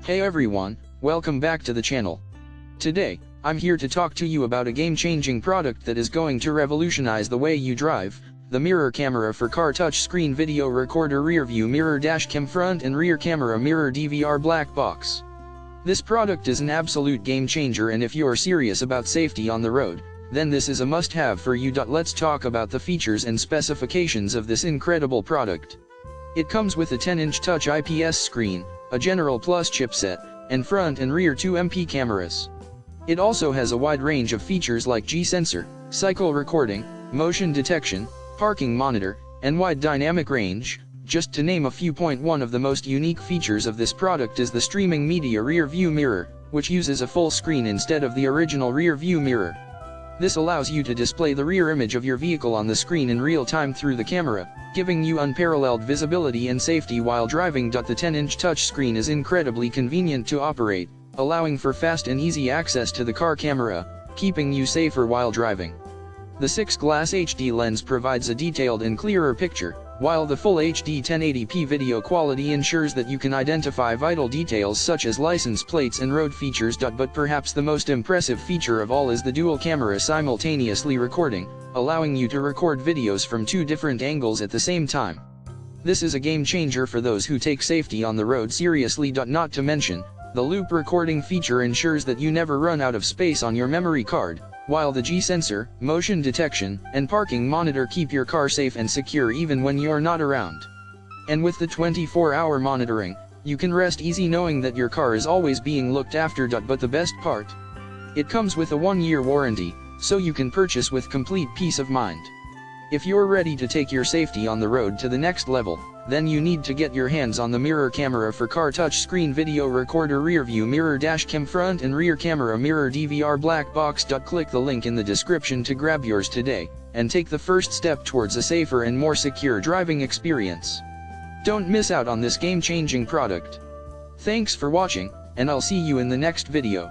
Hey everyone, welcome back to the channel. Today, I'm here to talk to you about a game-changing product that is going to revolutionize the way you drive, the mirror camera for car touchscreen video recorder Rearview mirror dashcam front and rear camera mirror DVR black box. This product is an absolute game changer, and if you're serious about safety on the road, then this is a must-have for you. Let's talk about the features and specifications of this incredible product. It comes with a 10-inch touch IPS screen, a General Plus chipset, and front and rear 2MP cameras. It also has a wide range of features like G-sensor, cycle recording, motion detection, parking monitor, and wide dynamic range, just to name a few. One of the most unique features of this product is the streaming media rear view mirror, which uses a full screen instead of the original rear view mirror. This allows you to display the rear image of your vehicle on the screen in real time through the camera, giving you unparalleled visibility and safety while driving. The 10-inch touchscreen is incredibly convenient to operate, allowing for fast and easy access to the car camera, keeping you safer while driving. The 6-glass HD lens provides a detailed and clearer picture, while the full HD 1080p video quality ensures that you can identify vital details such as license plates and road features. But perhaps the most impressive feature of all is the dual camera simultaneously recording, allowing you to record videos from two different angles at the same time. This is a game changer for those who take safety on the road seriously. Not to mention, the loop recording feature ensures that you never run out of space on your memory card, while the G-sensor, motion detection, and parking monitor keep your car safe and secure even when you're not around. And with the 24-hour monitoring, you can rest easy knowing that your car is always being looked after. But the best part? It comes with a 1-year warranty, so you can purchase with complete peace of mind. If you're ready to take your safety on the road to the next level, then you need to get your hands on the mirror camera for car touchscreen video recorder Rearview mirror dashcam front and rear camera mirror DVR black box. Click the link in the description to grab yours today, and take the first step towards a safer and more secure driving experience. Don't miss out on this game-changing product. Thanks for watching, and I'll see you in the next video.